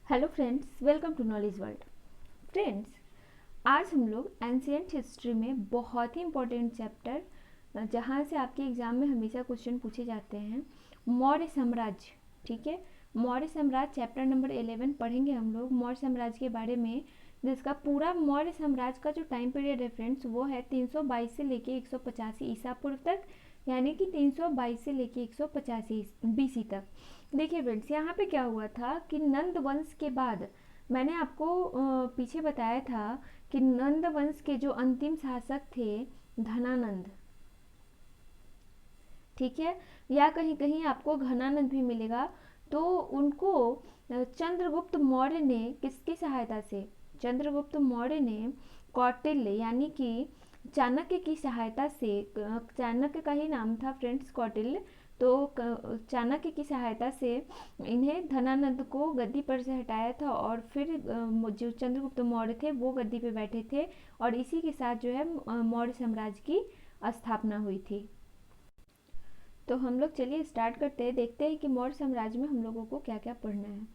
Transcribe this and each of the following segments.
Hello friends, welcome to knowledge world. Friends, आज हम लोग एंशियंट हिस्ट्री में बहुत ही इंपॉर्टेंट चैप्टर जहाँ से आपके एग्जाम में हमेशा क्वेश्चन पूछे जाते हैं, मौर्य साम्राज्य। ठीक है, मौर्य साम्राज्य चैप्टर नंबर 11 पढ़ेंगे हम लोग मौर्य साम्राज्य के बारे में। जिसका पूरा मौर्य साम्राज्य का जो टाइम पीरियड है फ्रेंड्स, वो है 322 से लेके 185 ईसा पूर्व तक, यानी कि 322 से लेके 185 बीसी तक। देखिए फ्रेंड्स, यहाँ पे क्या हुआ था कि नंद वंश के बाद मैंने आपको पीछे बताया था कि नंद वंश के जो अंतिम शासक थे धनानंद, ठीक है, या कहीं कहीं आपको घनानंद भी मिलेगा। तो उनको चंद्रगुप्त मौर्य ने किसकी सहायता से, चंद्रगुप्त मौर्य ने कौटिल्य यानी कि चाणक्य की सहायता से, चाणक्य का ही नाम था फ्रेंड्स कौटिल्य, तो चाणक्य की सहायता से इन्हें धनानंद को गद्दी पर से हटाया था और फिर जो चंद्रगुप्त मौर्य थे वो गद्दी पे बैठे थे और इसी के साथ जो है मौर्य साम्राज्य की स्थापना हुई थी। तो हम लोग चलिए स्टार्ट करते हैं, देखते हैं कि मौर्य साम्राज्य में हम लोगों को क्या क्या पढ़ना है।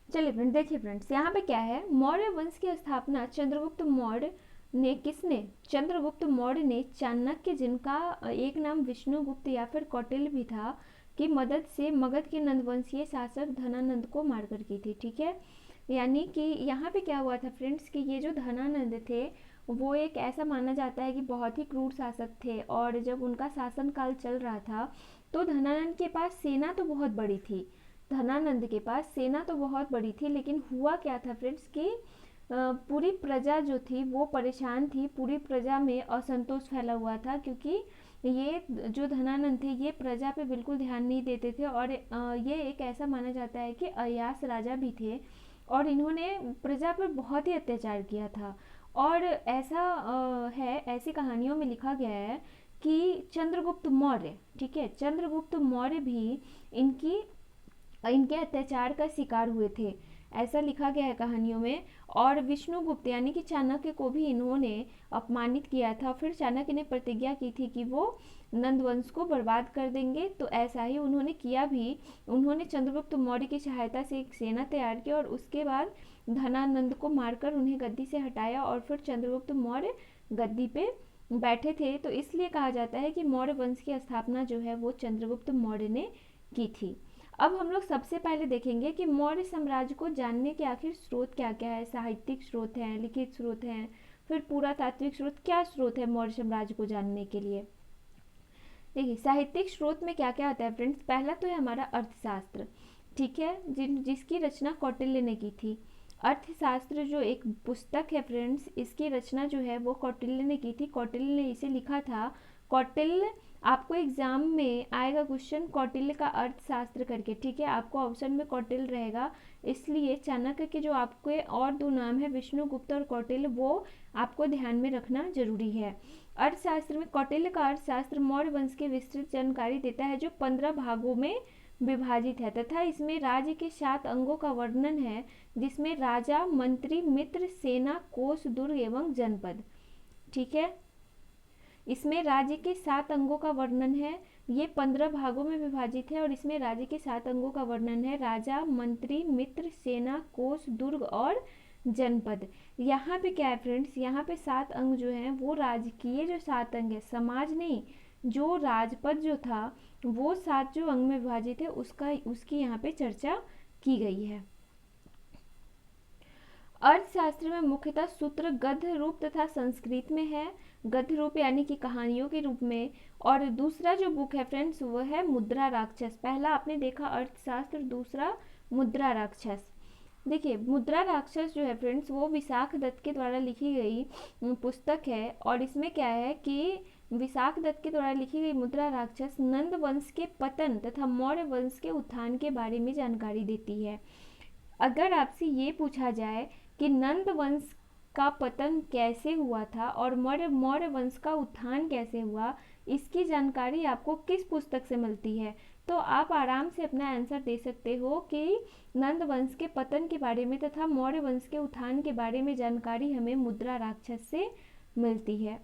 चलिए फ्रेंड्स, देखिए फ्रेंड्स, यहाँ पे क्या है, मौर्य वंश की स्थापना चंद्रगुप्त मौर्य ने किसने, चंद्रगुप्त मौर्य ने चाणक्य, जिनका एक नाम विष्णुगुप्त या फिर कौटिल्य भी था, की मदद से मगध के नंदवंशीय शासक धनानंद को मारकर की थी। ठीक है, यानी कि यहाँ पे क्या हुआ था फ्रेंड्स कि ये जो धनानंद थे वो एक ऐसा माना जाता है कि बहुत ही क्रूर शासक थे, और जब उनका शासन काल चल रहा था तो धनानंद के पास सेना तो बहुत बड़ी थी, धनानंद के पास सेना तो बहुत बड़ी थी, लेकिन हुआ क्या था फ्रेंड्स कि पूरी प्रजा जो थी वो परेशान थी, पूरी प्रजा में असंतोष फैला हुआ था, क्योंकि ये जो धनानंद थे ये प्रजा पे बिल्कुल ध्यान नहीं देते थे, और ये एक ऐसा माना जाता है कि अय्याश राजा भी थे और इन्होंने प्रजा पर बहुत ही अत्याचार किया था। और ऐसा है, ऐसी कहानियों में लिखा गया है कि चंद्रगुप्त मौर्य, ठीक है, चंद्रगुप्त मौर्य भी इनकी इनके अत्याचार का शिकार हुए थे, ऐसा लिखा गया है कहानियों में। और विष्णुगुप्त यानी कि चाणक्य को भी इन्होंने अपमानित किया था, फिर चाणक्य ने प्रतिज्ञा की थी कि वो नंदवंश को बर्बाद कर देंगे, तो ऐसा ही उन्होंने किया भी। उन्होंने चंद्रगुप्त मौर्य की सहायता से एक सेना तैयार की और उसके बाद धनानंद को मारकर उन्हें गद्दी से हटाया और फिर चंद्रगुप्त मौर्य गद्दी पे बैठे थे। तो इसलिए कहा जाता है कि मौर्य वंश की स्थापना जो है वो चंद्रगुप्त मौर्य ने की थी। अब हम लोग सबसे पहले देखेंगे कि मौर्य साम्राज्य को जानने के आखिर स्रोत क्या क्या है, साहित्यिक स्रोत हैं, लिखित स्रोत हैं, फिर पुरातात्विक स्रोत, क्या स्रोत है मौर्य साम्राज्य को जानने के लिए। देखिए साहित्यिक स्रोत में क्या क्या आता है फ्रेंड्स, पहला तो है हमारा अर्थशास्त्र, ठीक है, जिसकी रचना कौटिल्य ने की थी। अर्थशास्त्र जो एक पुस्तक है फ्रेंड्स, इसकी रचना जो है वो कौटिल्य ने की थी, कौटिल्य ने इसे लिखा था। कौटिल्य, आपको एग्जाम में आएगा क्वेश्चन कौटिल्य का अर्थशास्त्र करके, ठीक है, आपको ऑप्शन में कौटिल्य रहेगा, इसलिए चाणक्य के जो आपके और दो नाम है विष्णुगुप्त और कौटिल्य, वो आपको ध्यान में रखना जरूरी है। अर्थशास्त्र में कौटिल्य का अर्थशास्त्र मौर्य वंश की विस्तृत जानकारी देता है, जो 15 भागों में विभाजित है, तथा इसमें राज्य के 7 अंगों का वर्णन है, जिसमें राजा, मंत्री, मित्र, सेना, कोष, दुर्ग एवं जनपद। ठीक है, इसमें राज्य के 7 अंगों का वर्णन है, ये 15 भागों में विभाजित है और इसमें राज्य के 7 अंगों का वर्णन है, राजा, मंत्री, मित्र, सेना, कोष, दुर्ग और जनपद। यहाँ पे क्या है फ्रेंड्स, यहाँ पे 7 अंग जो हैं वो राजकीय जो 7 अंग है, समाज नहीं, जो राजपद जो था वो 7 जो अंग में विभाजित है उसकी यहाँ पे चर्चा की गई है। अर्थशास्त्र में मुख्यतः सूत्र गद्य रूप तथा संस्कृत में है, गद्य रूप यानी कि कहानियों के रूप में। और दूसरा जो बुक है फ्रेंड्स वो है मुद्रा राक्षस, पहला आपने देखा अर्थशास्त्र, दूसरा मुद्रा राक्षस। देखिए मुद्रा राक्षस जो है फ्रेंड्स वो विशाख दत्त के द्वारा लिखी गई पुस्तक है, और इसमें क्या है कि विशाख दत्त के द्वारा लिखी गई मुद्रा राक्षस नंद वंश के पतन तथा मौर्य वंश के उत्थान के बारे में जानकारी देती है। अगर आपसे ये पूछा जाए कि नंद वंश का पतन कैसे हुआ था और मौर्य वंश का उत्थान कैसे हुआ, इसकी जानकारी आपको किस पुस्तक से मिलती है, तो आप आराम से अपना आंसर दे सकते हो कि नंद वंश के पतन के बारे में तथा मौर्य वंश के उत्थान के बारे में जानकारी हमें मुद्रा राक्षस से मिलती है।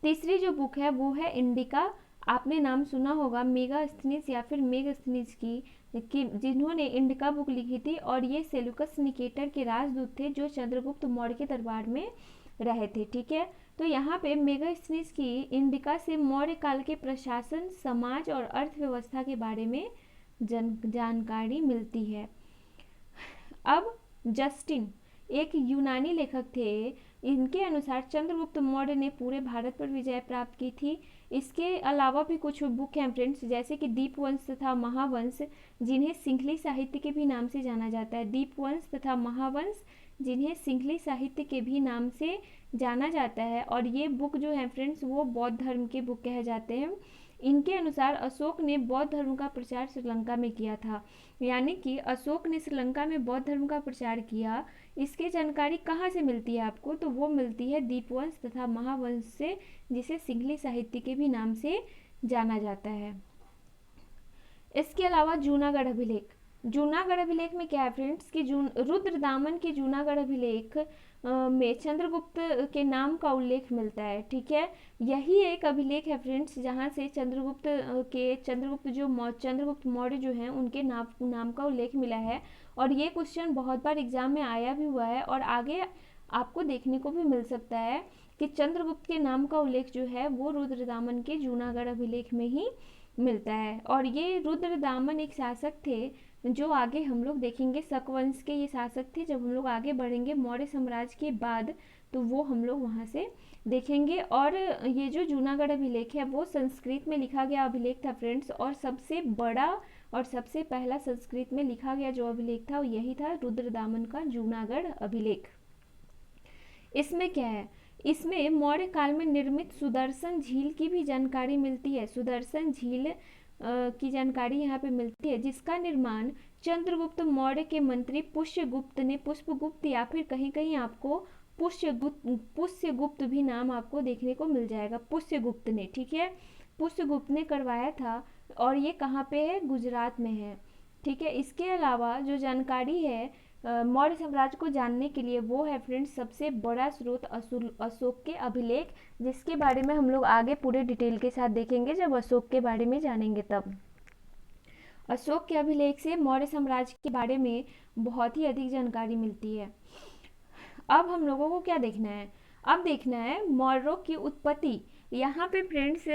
तीसरी जो बुक है वो है इंडिका आपने नाम सुना होगा मेगास्थनीज या फिर मेगास्थनीज की जिन्होंने इंडिका बुक लिखी थी, और ये सेल्यूकस निकेटर के राजदूत थे जो चंद्रगुप्त मौर्य के दरबार में रहे थे। ठीक है, तो यहाँ पे मेगास्थनीज की इंडिका से मौर्य काल के प्रशासन, समाज और अर्थव्यवस्था के बारे में जानकारी मिलती है। अब जस्टिन एक यूनानी लेखक थे। इनके अनुसार चंद्रगुप्त मौर्य ने पूरे भारत पर विजय प्राप्त की थी। इसके अलावा भी कुछ बुक हैं फ्रेंड्स, जैसे कि दीपवंश तथा महावंश, जिन्हें सिंहली साहित्य के भी नाम से जाना जाता है। दीपवंश तथा महावंश जिन्हें सिंहली साहित्य के भी नाम से जाना जाता है, और ये बुक जो है फ्रेंड्स वो बौद्ध धर्म के बुक कहे जाते हैं। इनके अनुसार अशोक ने बौद्ध धर्म का प्रचार श्रीलंका में किया था, यानी कि अशोक ने श्रीलंका में बौद्ध धर्म का प्रचार किया। इसकी जानकारी कहाँ से मिलती है आपको? तो वो मिलती है दीपवंश तथा महावंश से, जिसे सिंहली साहित्य के भी नाम से जाना जाता है। इसके अलावा जूनागढ़ अभिलेख, जूनागढ़ अभिलेख में क्या है फ्रेंड्स कि रुद्रदामन के जूनागढ़ अभिलेख में चंद्रगुप्त के नाम का उल्लेख मिलता है। ठीक है, यही एक अभिलेख है फ्रेंड्स जहाँ से चंद्रगुप्त मौर्य जो हैं उनके नाम का उल्लेख मिला है। और ये क्वेश्चन बहुत बार एग्जाम में आया भी हुआ है, और आगे आपको देखने को भी मिल सकता है कि चंद्रगुप्त के नाम का उल्लेख जो है वो रुद्रदामन के जूनागढ़ अभिलेख में ही मिलता है। और ये रुद्रदामन एक शासक थे जो आगे हम लोग देखेंगे, शक वंश के ये शासक थे। जब हम लोग आगे बढ़ेंगे मौर्य साम्राज्य के बाद, तो वो हम लोग वहाँ से देखेंगे। और ये जो जूनागढ़ अभिलेख है वो संस्कृत में लिखा गया अभिलेख था फ्रेंड्स, और सबसे बड़ा और सबसे पहला संस्कृत में लिखा गया जो अभिलेख था वो यही था, रुद्रदामन का जूनागढ़ अभिलेख। इसमें क्या है, इसमें मौर्य काल में निर्मित सुदर्शन झील की भी जानकारी मिलती है। सुदर्शन झील की जानकारी यहाँ पे मिलती है, जिसका निर्माण चंद्रगुप्त मौर्य के मंत्री पुष्यगुप्त ने, पुष्पगुप्त या फिर कहीं कहीं आपको पुष्यगुप्त भी नाम आपको देखने को मिल जाएगा, पुष्यगुप्त ने। ठीक है, पुष्यगुप्त ने करवाया था, और ये कहाँ पे है? गुजरात में है। ठीक है, इसके अलावा जो जानकारी है मौर्य साम्राज्य को जानने के लिए वो है फ्रेंड्स सबसे बड़ा स्रोत अशोक के अभिलेख, जिसके बारे में हम लोग आगे पूरे डिटेल के साथ देखेंगे जब अशोक के बारे में जानेंगे तब। अशोक के अभिलेख से मौर्य साम्राज्य के बारे में बहुत ही अधिक जानकारी मिलती है। अब हम लोगों को क्या देखना है? अब देखना है मौर्यों की उत्पत्ति। यहाँ पे फ्रेंड्स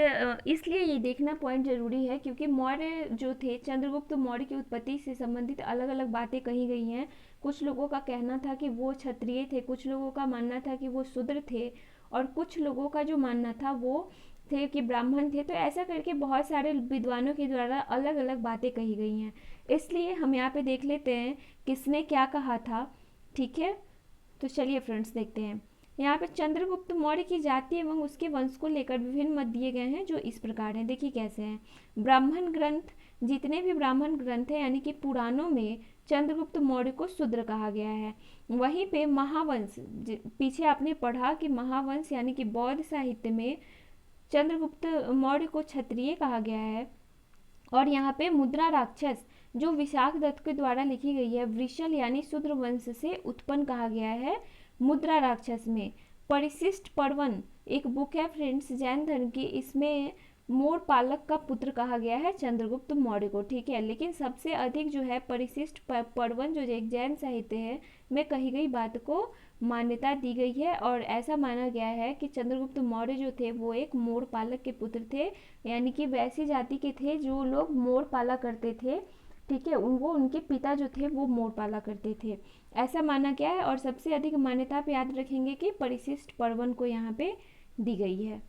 इसलिए ये देखना पॉइंट जरूरी है क्योंकि मौर्य जो थे, चंद्रगुप्त मौर्य की उत्पत्ति से संबंधित अलग अलग बातें कही गई हैं। कुछ लोगों का कहना था कि वो क्षत्रिय थे, कुछ लोगों का मानना था कि वो शूद्र थे, और कुछ लोगों का जो मानना था वो थे कि ब्राह्मण थे। तो ऐसा करके बहुत सारे विद्वानों के द्वारा अलग अलग बातें कही गई हैं। इसलिए हम यहाँ पे देख लेते हैं किसने क्या कहा था। ठीक है, तो चलिए फ्रेंड्स देखते हैं। यहाँ पे चंद्रगुप्त मौर्य की जाति एवं उसके वंश को लेकर विभिन्न मत दिए गए हैं जो इस प्रकार हैं। देखिए कैसे हैं। ब्राह्मण ग्रंथ, जितने भी ब्राह्मण ग्रंथ हैं यानी कि पुराणों में चंद्रगुप्त मौर्य को शूद्र कहा गया है। वहीं पे महावंश, पीछे आपने पढ़ा कि महावंश यानी कि बौद्ध साहित्य में चंद्रगुप्त मौर्य को क्षत्रिय कहा गया है। और यहाँ पे मुद्रा राक्षस जो विशाख दत्त के द्वारा लिखी गई है, वृषल यानी शूद्र वंश से उत्पन्न कहा गया है मुद्रा राक्षस में। परिशिष्ट पर्वन एक बुक है फ्रेंड्स जैन धर्म की, इसमें मोर पालक का पुत्र कहा गया है चंद्रगुप्त मौर्य को। ठीक है, लेकिन सबसे अधिक जो है परिशिष्ट पर्वन जो एक जैन साहित्य है में कही गई बात को मान्यता दी गई है, और ऐसा माना गया है कि चंद्रगुप्त मौर्य जो थे वो एक मोर पालक के पुत्र थे, यानी कि वैसी जाति के थे जो लोग मोर पाला करते थे। ठीक है, उनके पिता जो थे वो मोर पाला करते थे, ऐसा माना गया है। और सबसे अधिक मान्यता पे याद रखेंगे कि परिशिष्ट पर्वन को यहाँ पे दी गई है।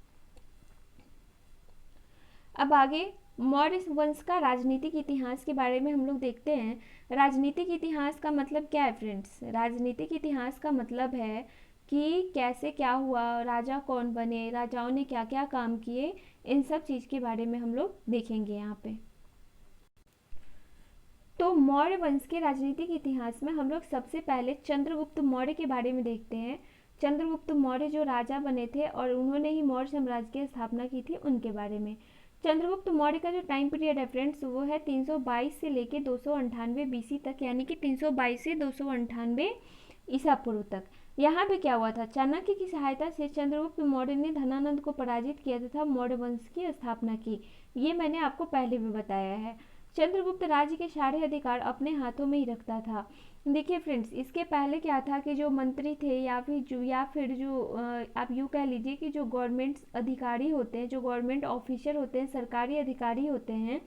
अब आगे मौर्य वंश का राजनीतिक इतिहास के बारे में हम लोग देखते हैं। राजनीतिक इतिहास का मतलब क्या है फ्रेंड्स? राजनीतिक इतिहास का मतलब है कि कैसे क्या हुआ, राजा कौन बने, राजाओं ने क्या क्या काम किए, इन सब चीज़ के बारे में हम लोग देखेंगे यहाँ पे। तो मौर्य वंश के राजनीतिक इतिहास में हम लोग सबसे पहले चंद्रगुप्त मौर्य के बारे में देखते हैं। चंद्रगुप्त मौर्य जो राजा बने थे और उन्होंने ही मौर्य साम्राज्य की स्थापना की थी, उनके बारे में। चंद्रगुप्त मौर्य का जो टाइम पीरियड है फ्रेंड्स वो है 322 से लेके 298 BC तक, यानी कि 322 से 298 ईसा पूर्व तक। यहाँ पे क्या हुआ था, चाणक्य की सहायता से चंद्रगुप्त मौर्य ने धनानंद को पराजित किया तथा मौर्य वंश की स्थापना की। ये मैंने आपको पहले भी बताया है। चंद्रगुप्त राज्य के सारे अधिकार अपने हाथों में ही रखता था। देखिए फ्रेंड्स, इसके पहले क्या था कि जो मंत्री थे या फिर जो आप यूँ कह लीजिए कि जो गवर्नमेंट अधिकारी होते हैं, जो गवर्नमेंट ऑफिसर होते हैं, सरकारी अधिकारी होते हैं,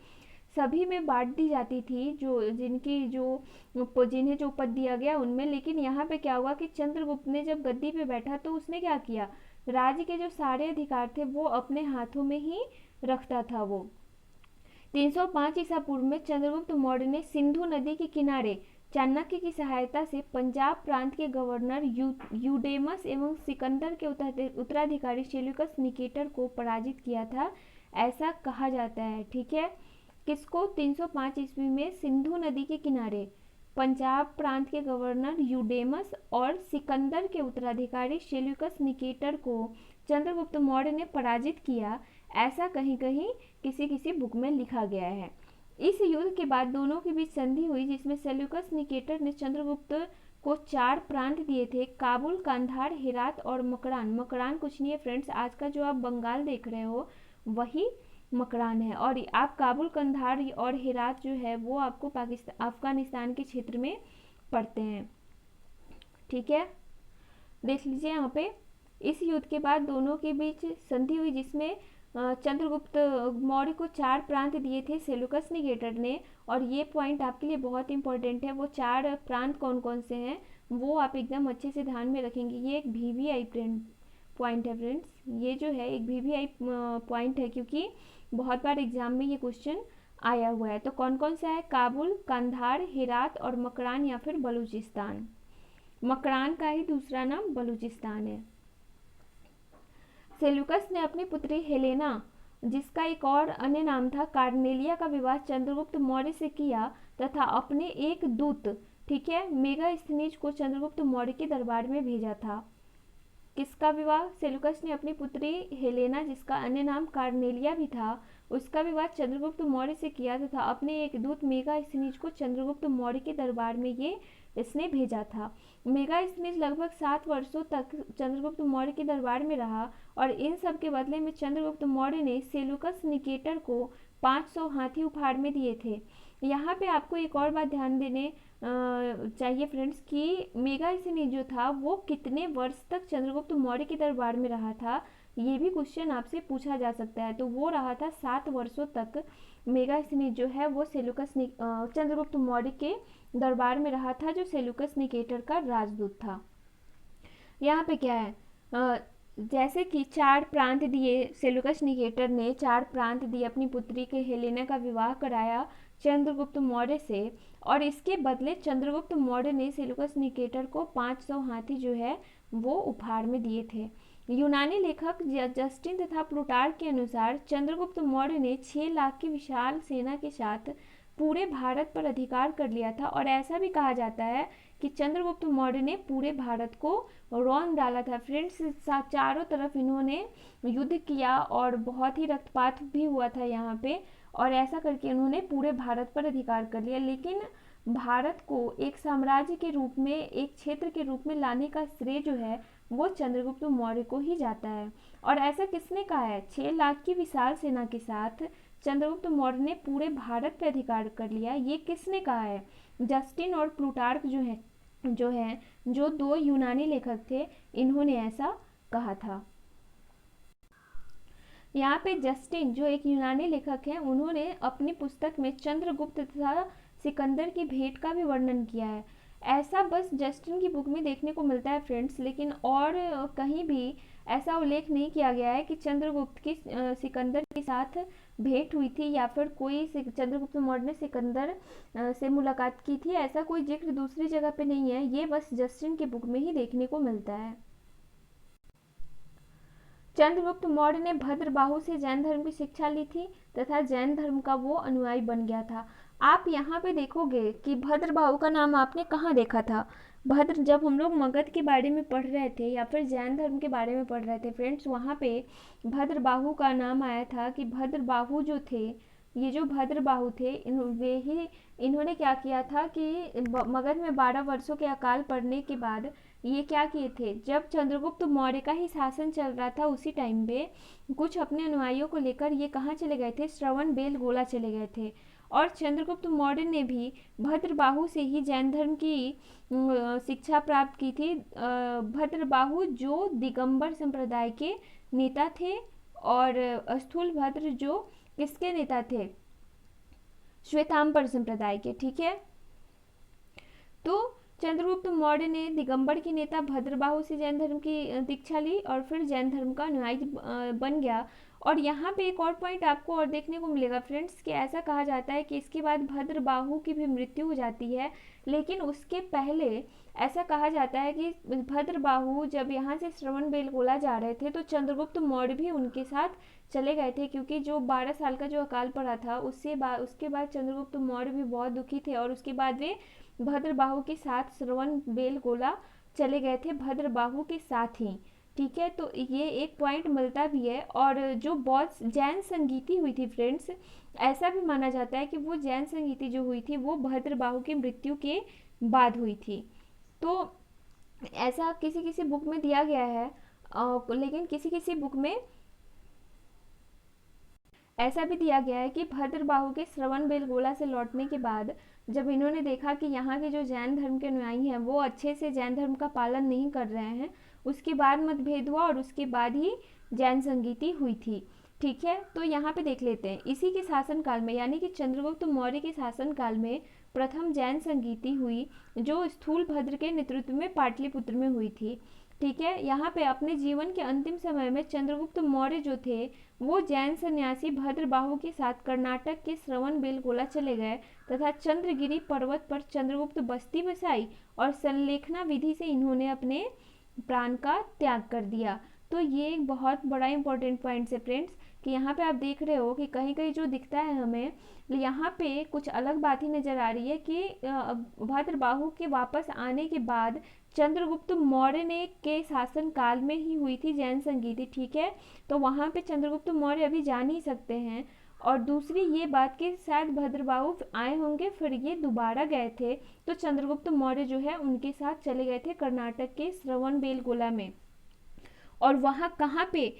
सभी में बांट दी जाती थी जो जिन्हें जो पद दिया गया उनमें। लेकिन यहाँ पे क्या हुआ कि चंद्रगुप्त ने जब गद्दी पे बैठा तो उसने क्या किया, राज्य के जो सारे अधिकार थे वो अपने हाथों में ही रखता था। वो 305 ईसा पूर्व में चंद्रगुप्त मौर्य ने सिंधु नदी के किनारे चाणक्य की सहायता से पंजाब प्रांत के गवर्नर यूडेमस एवं सिकंदर के उत्तराधिकारी सेल्यूकस निकेटर को पराजित किया था, ऐसा कहा जाता है। ठीक है, किसको, 305 ईस्वी में सिंधु नदी के किनारे पंजाब प्रांत के गवर्नर यूडेमस और सिकंदर के उत्तराधिकारी सेल्यूकस निकेटर को चंद्रगुप्त मौर्य ने पराजित किया, ऐसा कहीं कहीं किसी किसी बुक में लिखा गया है। इस युद्ध के बाद दोनों के बीच संधि हुई जिसमें सेल्यूकस निकेटर ने चंद्रगुप्त को 4 प्रांत दिए थे, काबुल, कांधार, हेरात और मकरान। मकरान कुछ नहीं है फ्रेंड्स, आज का जो आप बंगाल देख रहे हो वही मकरान है। और आप काबुल, कंधार और हेरात जो है वो आपको पाकिस्तान अफगानिस्तान के क्षेत्र में पड़ते हैं। ठीक है, देख लीजिए यहाँ पे इस युद्ध के बाद दोनों के बीच संधि हुई जिसमें चंद्रगुप्त मौर्य को 4 प्रांत दिए थे सेल्यूकस निकेटर ने। और ये पॉइंट आपके लिए बहुत इंपॉर्टेंट है, वो 4 प्रांत कौन कौन से हैं वो आप एकदम अच्छे से ध्यान में रखेंगे। ये एक VVI पॉइंट है फ्रेंड्स, ये जो है एक VVI पॉइंट है क्योंकि बहुत बार एग्जाम में ये क्वेश्चन आया हुआ है। तो कौन कौन सा है, काबुल, कंधार, हेरात और मकरान या फिर बलूचिस्तान। मकरान का ही दूसरा नाम बलूचिस्तान है। सेल्यूकस ने अपनी पुत्री हेलेना, जिसका एक और अन्य नाम था कार्नेलिया, का विवाह चंद्रगुप्त मौर्य से किया तथा अपने एक दूत, ठीक है, मेगास्थनीज को चंद्रगुप्त मौर्य के दरबार में भेजा था। किसका विवाह, सेल्यूकस ने अपनी पुत्री हेलेना, जिसका अन्य नाम कार्नेलिया भी था, उसका विवाह चंद्रगुप्त मौर्य से किया तथा अपने एक दूत मेगास्थनीज को चंद्रगुप्त मौर्य के दरबार में ये इसने भेजा था। मेगास्थनीज लगभग 7 वर्षों तक चंद्रगुप्त मौर्य के दरबार में रहा और इन सब के बदले में चंद्रगुप्त मौर्य ने सेल्यूकस निकेटर को 500 हाथी उपहार में दिए थे। यहाँ पे आपको एक और बात ध्यान देने चाहिए फ्रेंड्स कि मेगास्थनीज जो था वो कितने वर्ष तक चंद्रगुप्त मौर्य के दरबार में रहा था, ये भी क्वेश्चन आपसे पूछा जा सकता है। तो वो रहा था 7 वर्षों तक मेगास्थनीज जो है वो चंद्रगुप्त मौर्य के दरबार में रहा था, जो सेल्यूकस निकेटर का राजदूत था। यहाँ पे क्या है, जैसे कि 4 प्रांत दिए, सेल्यूकस निकेटर ने 4 प्रांत दिए, अपनी पुत्री के हेलेना का विवाह कराया चंद्रगुप्त मौर्य से और इसके बदले चंद्रगुप्त मौर्य ने सेल्यूकस निकेटर को 500 हाथी जो है वो उपहार में दिए थे। यूनानी लेखक जस्टिन तथा प्लूटार्क के अनुसार चंद्रगुप्त मौर्य ने 6 लाख की विशाल सेना के साथ पूरे भारत पर अधिकार कर लिया था और ऐसा भी कहा जाता है कि चंद्रगुप्त मौर्य ने पूरे भारत को रौंद डाला था। फ्रेंड्स, चारों तरफ इन्होंने युद्ध किया और बहुत ही रक्तपात भी हुआ था यहाँ पे, और ऐसा करके उन्होंने पूरे भारत पर अधिकार कर लिया। लेकिन भारत को एक साम्राज्य के रूप में, एक क्षेत्र के रूप में लाने का श्रेय जो है वो चंद्रगुप्त मौर्य को ही जाता है। और ऐसा किसने कहा है, 6 लाख की विशाल सेना के साथ चंद्रगुप्त मौर्य ने पूरे भारत पर अधिकार कर लिया, ये किसने कहा है, जस्टिन और प्लूटार्क जो 2 यूनानी लेखक थे, इन्होंने ऐसा कहा था। यहाँ पे जस्टिन जो एक यूनानी लेखक हैं, उन्होंने अपनी पुस्तक में चंद्रगुप्त तथा सिकंदर की भेंट का भी वर्णन किया है। ऐसा बस जस्टिन की बुक में देखने को मिलता है फ्रेंड्स, लेकिन और कहीं भी ऐसा उल्लेख नहीं किया गया है कि चंद्रगुप्त की सिकंदर के साथ भेंट हुई थी या फिर कोई चंद्रगुप्त मौर्य ने सिकंदर से मुलाकात की थी। ऐसा कोई जिक्र दूसरी जगह पे नहीं है, ये बस जस्टिन की बुक में ही देखने को मिलता है। चंद्रगुप्त मौर्य ने भद्रबाहु से जैन धर्म की शिक्षा ली थी तथा जैन धर्म का वो अनुयायी बन गया था। आप यहाँ पे देखोगे कि भद्रबाहु का नाम आपने कहाँ देखा था, जब हम लोग मगध के बारे में पढ़ रहे थे या फिर जैन धर्म के बारे में पढ़ रहे थे फ्रेंड्स, वहाँ पे भद्रबाहु का नाम आया था कि भद्रबाहु जो थे, ये जो भद्रबाहु थे, इन्होंने क्या किया था कि मगध में 12 वर्षों के अकाल पड़ने के बाद ये क्या किए थे, जब चंद्रगुप्त मौर्य का ही शासन चल रहा था उसी टाइम पे कुछ अपने अनुयायियों को लेकर ये कहाँ चले गए थे, श्रवण बेलगोला चले गए थे। और चंद्रगुप्त मौर्य ने भी भद्रबाहु से ही जैन धर्म की शिक्षा प्राप्त की थी। भद्रबाहु जो दिगंबर संप्रदाय के नेता थे और स्थूलभद्र जो किसके नेता थे, श्वेतांबर संप्रदाय के। ठीक है, तो चंद्रगुप्त मौर्य ने दिगंबर के नेता भद्रबाहु से जैन धर्म की दीक्षा ली और फिर जैन धर्म का अनुयायी बन गया। और यहाँ पे एक और पॉइंट आपको और देखने को मिलेगा फ्रेंड्स कि ऐसा कहा जाता है कि इसके बाद भद्रबाहु की भी मृत्यु हो जाती है, लेकिन उसके पहले ऐसा कहा जाता है कि भद्रबाहु जब यहाँ से श्रवण बेलगोला जा रहे थे तो चंद्रगुप्त मौर्य भी उनके साथ चले गए थे, क्योंकि जो 12 साल का जो अकाल पड़ा था उसके बाद चंद्रगुप्त मौर्य भी बहुत दुखी थे और उसके बाद वे भद्रबाहु के साथ श्रवण बेलगोला चले गए थे, भद्रबाहु के साथ ही। ठीक है, तो ये एक पॉइंट मिलता भी है। और जो बौद्ध जैन संगीति हुई थी फ्रेंड्स, ऐसा भी माना जाता है कि वो जैन संगीति जो हुई थी वो भद्रबाहु की मृत्यु के बाद हुई थी। तो ऐसा किसी किसी बुक में दिया गया है, लेकिन किसी किसी बुक में ऐसा भी दिया गया है कि भद्रबाहु के श्रवण बेलगोला से लौटने के बाद जब इन्होंने देखा कि यहाँ के जो जैन धर्म के अनुयायी हैं वो अच्छे से जैन धर्म का पालन नहीं कर रहे हैं, उसके बाद मतभेद हुआ और उसके बाद ही जैन संगीति हुई थी। ठीक है, तो यहाँ पे देख लेते हैं, इसी के शासनकाल में यानी कि चंद्रगुप्त मौर्य के शासनकाल में प्रथम जैन संगीति हुई, जो स्थूलभद्र के नेतृत्व में पाटलिपुत्र में हुई थी। ठीक है, यहाँ पे अपने जीवन के अंतिम समय में चंद्रगुप्त मौर्य जो थे वो जैन सन्यासी भद्रबाहु के साथ कर्नाटक के श्रवण बेलगोला चले गए तथा चंद्रगिरी पर्वत पर चंद्रगुप्त बस्ती बसाई और संलेखना विधि से इन्होंने अपने प्राण का त्याग कर दिया। तो ये एक बहुत बड़ा इंपॉर्टेंट पॉइंट है फ्रेंड्स कि यहाँ पे आप देख रहे हो कि कहीं कहीं जो दिखता है हमें, यहाँ पे कुछ अलग बात ही नजर आ रही है कि भद्रबाहु के वापस आने के बाद चंद्रगुप्त मौर्य ने के शासन काल में ही हुई थी जैन संगीति। ठीक है, तो वहाँ पे चंद्रगुप्त मौर्य अभी जा नहीं सकते हैं। और दूसरी ये बात कि शायद भद्रबाहु आए होंगे फिर ये दोबारा गए थे, तो चंद्रगुप्त मौर्य जो है उनके साथ चले गए थे कर्नाटक के श्रवण बेलगोला में। और वहाँ कहाँ पे,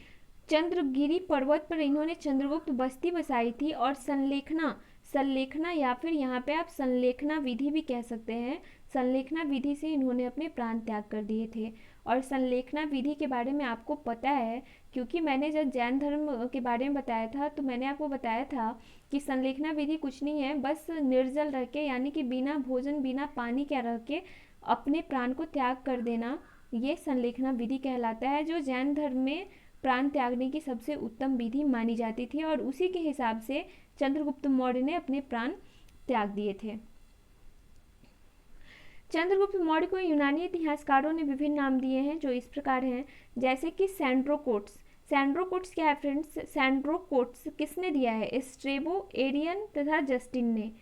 चंद्रगिरी पर्वत पर इन्होंने चंद्रगुप्त बस्ती बसाई थी और संलेखना या फिर यहाँ पे आप संलेखना विधि भी कह सकते हैं, संलेखना विधि से इन्होंने अपने प्राण त्याग कर दिए थे। और संलेखना विधि के बारे में आपको पता है, क्योंकि मैंने जब जैन धर्म के बारे में बताया था तो मैंने आपको बताया था कि संलेखना विधि कुछ नहीं है, बस निर्जल रह के यानी कि बिना भोजन बिना पानी के रह के अपने प्राण को त्याग कर देना, ये संलेखना विधि कहलाता है, जो जैन धर्म में प्राण त्यागने की सबसे उत्तम विधि मानी जाती थी। और उसी के हिसाब से चंद्रगुप्त मौर्य ने अपने प्राण त्याग दिए थे। चंद्रगुप्त मौर्य को यूनानी इतिहासकारों ने विभिन्न नाम दिए हैं जो इस प्रकार हैं, जैसे कि सैंड्रोकोट्स। सैंड्रोकोट्स क्या है फ्रेंड्स, सैंड्रोकोट्स किसने दिया है, स्ट्रेबो, एरियन तथा जस्टिन ने।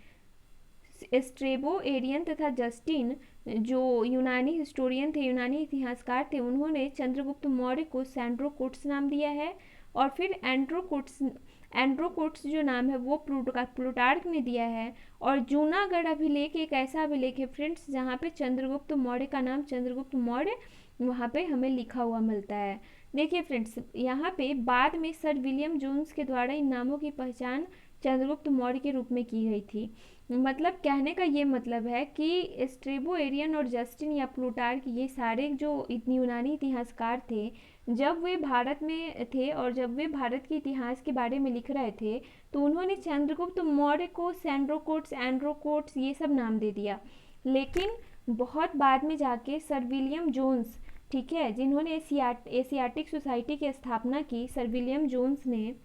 स्ट्रेबो, एरियन तथा जस्टिन जो यूनानी हिस्टोरियन थे, यूनानी इतिहासकार थे, उन्होंने चंद्रगुप्त मौर्य को सैंड्रोकोट्स नाम दिया है। और फिर एंड्रोकोट्स जो नाम है वो प्लूटार्क ने दिया है। और जूनागढ़ अभिलेख एक ऐसा अभिलेख है फ्रेंड्स जहाँ पे चंद्रगुप्त मौर्य का नाम चंद्रगुप्त मौर्य वहाँ पे हमें लिखा हुआ मिलता है। देखिए फ्रेंड्स, यहाँ पे बाद में सर विलियम जोन्स के द्वारा इन नामों की पहचान चंद्रगुप्त मौर्य के रूप में की गई थी। मतलब कहने का ये मतलब है कि स्ट्रेबो, एरियन और जस्टिन या प्लूटार्क ये सारे जो यूनानी इतिहासकार थे, जब वे भारत में थे और जब वे भारत के इतिहास के बारे में लिख रहे थे तो उन्होंने चंद्रगुप्त मौर्य को सैंड्रोकोट्स, एंड्रोकोट्स ये सब नाम दे दिया। लेकिन बहुत बाद में जाके सर विलियम जोन्स, ठीक है, जिन्होंने एशियाटिक सोसाइटी की स्थापना की, सर विलियम जोन्स ने,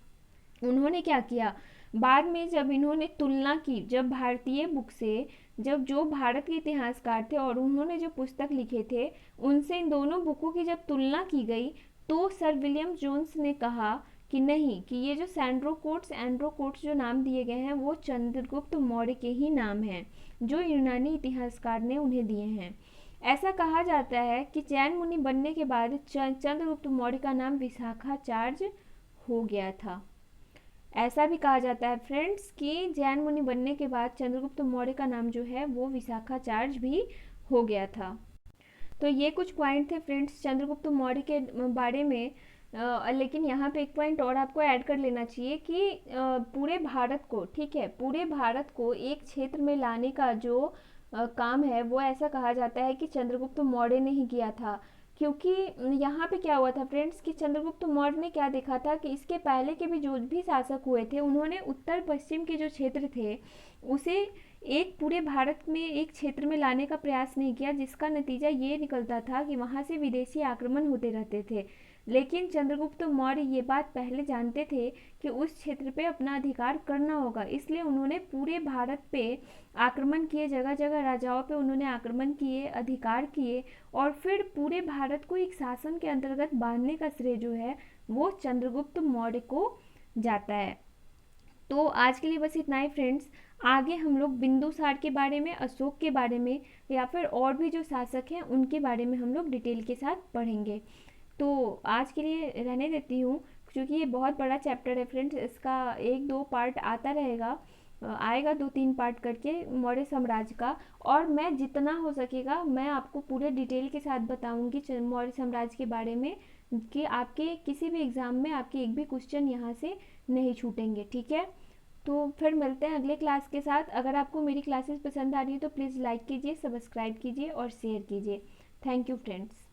उन्होंने क्या किया, बाद में जब इन्होंने तुलना की, जब भारतीय बुक से, जब जो भारत के इतिहासकार थे और उन्होंने जो पुस्तक लिखे थे उनसे इन दोनों बुकों की जब तुलना की गई तो सर विलियम जोन्स ने कहा कि नहीं, कि ये जो सैंड्रोकोट्स, एंड्रोकोट्स जो नाम दिए गए हैं वो चंद्रगुप्त मौर्य के ही नाम हैं, जो यूनानी इतिहासकार ने उन्हें दिए हैं। ऐसा कहा जाता है कि जैन मुनि बनने के बाद चंद्रगुप्त मौर्य का नाम विशाखाचार्य हो गया था। ऐसा भी कहा जाता है फ्रेंड्स कि जैन मुनि बनने के बाद चंद्रगुप्त मौर्य का नाम जो है वो विशाखाचार्य भी हो गया था। तो ये कुछ पॉइंट थे फ्रेंड्स चंद्रगुप्त मौर्य के बारे में। लेकिन यहाँ पे एक पॉइंट और आपको ऐड कर लेना चाहिए कि पूरे भारत को, ठीक है, पूरे भारत को एक क्षेत्र में लाने का जो काम है वो ऐसा कहा जाता है कि चंद्रगुप्त मौर्य ने ही किया था। क्योंकि यहाँ पे क्या हुआ था फ्रेंड्स कि चंद्रगुप्त मौर्य ने क्या देखा था कि इसके पहले के भी जो भी शासक हुए थे उन्होंने उत्तर पश्चिम के जो क्षेत्र थे उसे एक पूरे भारत में एक क्षेत्र में लाने का प्रयास नहीं किया, जिसका नतीजा ये निकलता था कि वहाँ से विदेशी आक्रमण होते रहते थे। लेकिन चंद्रगुप्त मौर्य ये बात पहले जानते थे कि उस क्षेत्र पे अपना अधिकार करना होगा, इसलिए उन्होंने पूरे भारत पे आक्रमण किए, जगह जगह राजाओं पे उन्होंने आक्रमण किए, अधिकार किए और फिर पूरे भारत को एक शासन के अंतर्गत बांधने का श्रेय जो है वो चंद्रगुप्त मौर्य को जाता है। तो आज के लिए बस इतना ही फ्रेंड्स। आगे हम लोग बिंदुसार के बारे में, अशोक के बारे में या फिर और भी जो शासक हैं उनके बारे में हम लोग डिटेल के साथ पढ़ेंगे। तो आज के लिए रहने देती हूँ, क्योंकि ये बहुत बड़ा चैप्टर है फ्रेंड्स, इसका 1-2 पार्ट आता रहेगा, आएगा 2-3 पार्ट करके मौर्य साम्राज्य का। और मैं जितना हो सकेगा मैं आपको पूरे डिटेल के साथ बताऊंगी मौर्य साम्राज्य के बारे में, कि आपके किसी भी एग्ज़ाम में आपके एक भी क्वेश्चन यहाँ से नहीं छूटेंगे, ठीक है। तो फिर मिलते हैं अगले क्लास के साथ। अगर आपको मेरी क्लासेस पसंद आ रही है तो प्लीज़ लाइक कीजिए, सब्सक्राइब कीजिए और शेयर कीजिए। Thank you friends.